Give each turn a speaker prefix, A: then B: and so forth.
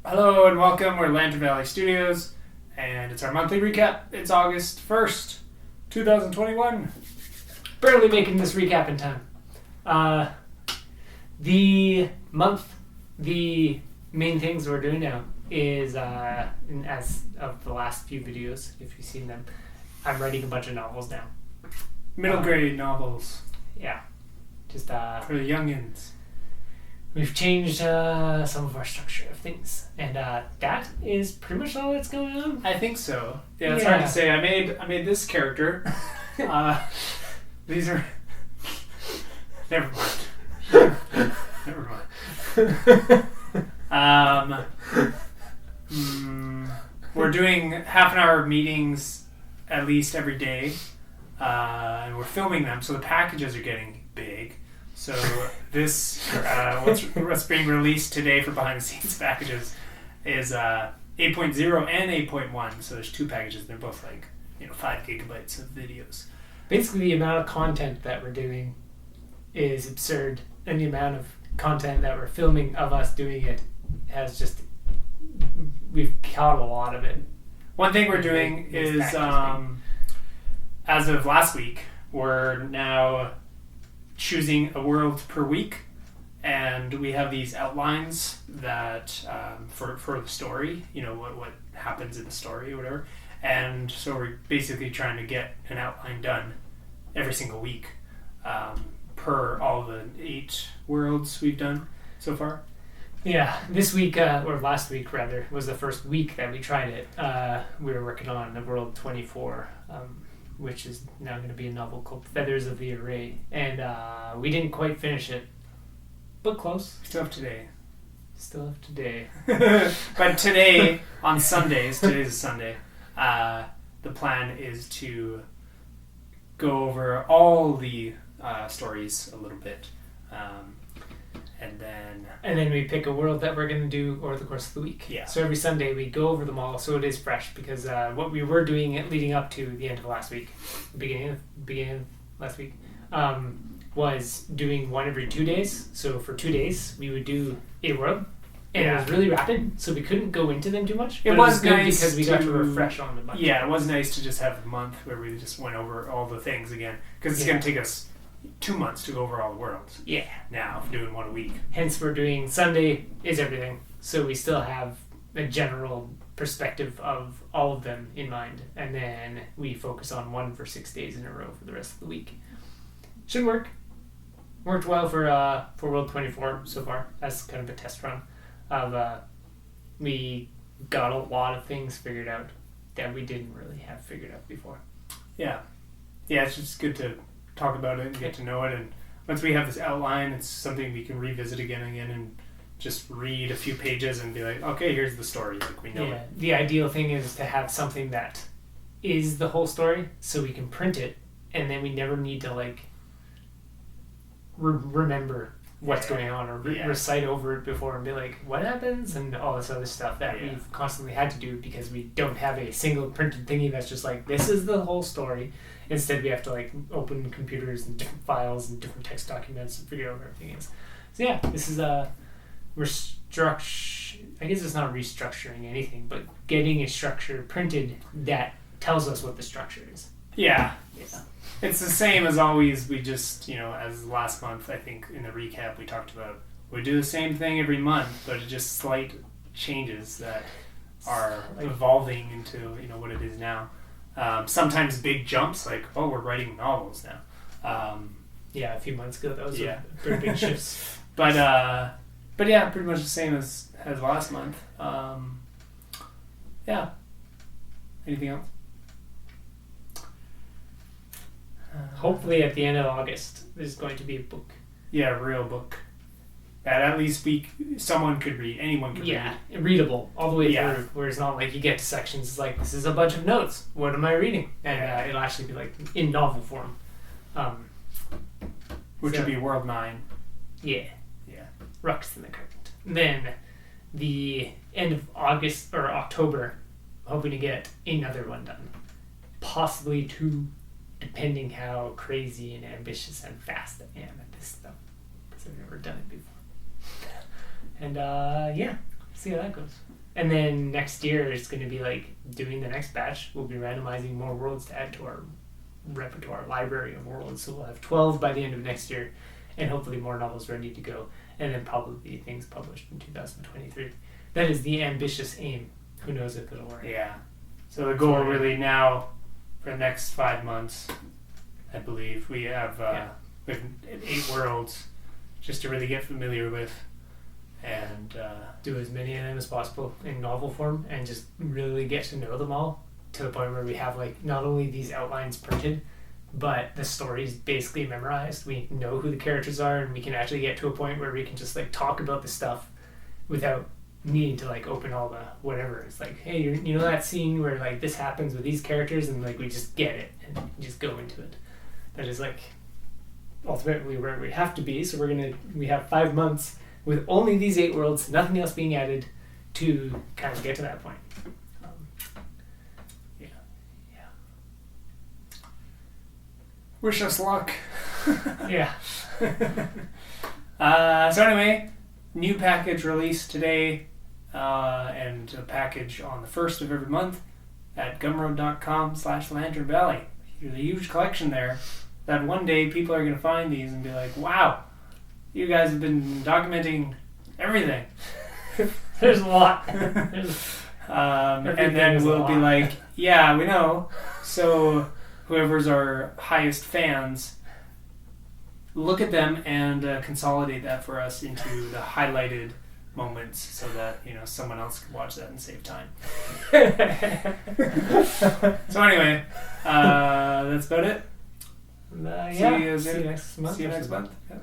A: Hello and welcome. We're Lantern Valley Studios, and it's our monthly recap. It's August 1st, 2021.
B: Barely making this recap in time. The main things we're doing now is, as of the last few videos, if you've seen them, I'm writing a bunch of novels now.
A: Middle grade novels
B: Yeah. Just,
A: for the youngins.
B: we've changed some of our structure of things. And that is pretty much all that's going on.
A: I think so. Yeah, it's hard to say. I made this character. These are... Never mind. We're doing half an hour meetings at least every day. And we're filming them, so the packages are getting big. So this, what's being released today for behind the scenes packages is 8.0 and 8.1. So there's two packages. They're both 5 gigabytes of videos.
B: Basically, the amount of content that we're doing is absurd, and the amount of content that we're filming of us doing it has just, we've caught a lot of it.
A: One thing we're doing is, as of last week, we're now choosing a world per week, and we have these outlines that for the story, what happens in the story or whatever. And so we're basically trying to get an outline done every single week per all the 8 worlds we've done so far.
B: Yeah, this week, or last week rather, was the first week that we tried it. We were working on the World 24, which is now going to be a novel called Feathers of the Array. And we didn't quite finish it, but close.
A: Still have today. But today, on Sundays, today's a Sunday, the plan is to go over all the stories a little bit.
B: And then we pick a world that we're going to do over the course of the week.
A: Yeah.
B: So every Sunday we go over them all, so it is fresh, because what we were doing leading up to the end of last week, beginning of last week, was doing one every 2 days. So for 2 days we would do a world, and it was really rapid, so we couldn't go into them too much.
A: It was
B: good
A: nice
B: because we got to refresh on them a bunch.
A: Yeah, it was nice to just have a month where we just went over all the things again, because it's going to take us 2 months to go over all the worlds.
B: Yeah.
A: Now, if we're doing one a week.
B: Hence, we're doing Sunday is everything. So we still have a general perspective of all of them in mind. And then we focus on one for 6 days in a row for the rest of the week. Should work. Worked well for World 24 so far as kind of a test run. We got a lot of things figured out that we didn't really have figured out before.
A: Yeah. Yeah, it's just good to talk about it and get to know it, and once we have this outline, it's something we can revisit again and again and just read a few pages and be like, okay, here's the story, like we know it.
B: The ideal thing is to have something that is the whole story, so we can print it, and then we never need to remember what's going on or recite over it before and be like, what happens, and all this other stuff that we've constantly had to do because we don't have a single printed thingy that's just like, this is the whole story. Instead, we have to open computers and different files and different text documents and figure out what everything is. So yeah, this is I guess it's not restructuring anything, but getting a structure printed that tells us what the structure is.
A: Yeah. It's the same as always. We just, as last month, I think in the recap we talked about, we do the same thing every month, but it's just slight changes that are evolving into, what it is now. Sometimes big jumps, we're writing novels now.
B: A few months ago, that was pretty big shifts.
A: But yeah, pretty much the same as last month. Yeah. Anything else?
B: Hopefully at the end of August, there's going to be a book.
A: Yeah, a real book. That at least someone could read. Anyone could read.
B: Yeah, readable all the way through. Where it's not like you get to sections, it's like, this is a bunch of notes. What am I reading? And it'll actually be in novel form.
A: Which would be World 9.
B: Yeah. Rux in the Current. Then the end of August or October, hoping to get another one done. Possibly 2, depending how crazy and ambitious and fast I am at this stuff. Because I've never done it before. And see how that goes. And then next year it's going to be like doing the next batch. We'll be randomizing more worlds to add to our repertoire library of worlds. So we'll have 12 by the end of next year, and hopefully more novels ready to go, and then probably things published in 2023. That is the ambitious aim. Who knows if it'll work?
A: Yeah. So the goal really now for the next 5 months, I believe we have 8 worlds just to really get familiar with, and
B: do as many of them as possible in novel form, and just really get to know them all to the point where we have like not only these outlines printed, but the stories basically memorized. We know who the characters are, and we can actually get to a point where we can just like talk about the stuff without needing to like open all the whatever. It's like, hey, you know that scene where like this happens with these characters, and like we just get it and just go into it. That is like ultimately where we have to be. So we have 5 months with only these 8 worlds, nothing else being added, to kind of get to that point.
A: Wish us luck.
B: Yeah.
A: So anyway, new package released today, and a package on the 1st of every month at gumroad.com/Lantern Valley. There's a huge collection there that one day people are going to find these and be like, wow, you guys have been documenting everything.
B: There's a lot.
A: And then we'll be like, yeah, we know. So whoever's our highest fans, look at them and consolidate that for us into the highlighted moments so that someone else can watch that and save time. So anyway, that's about it.
B: See you
A: next month.
B: See you next month.
A: Yeah.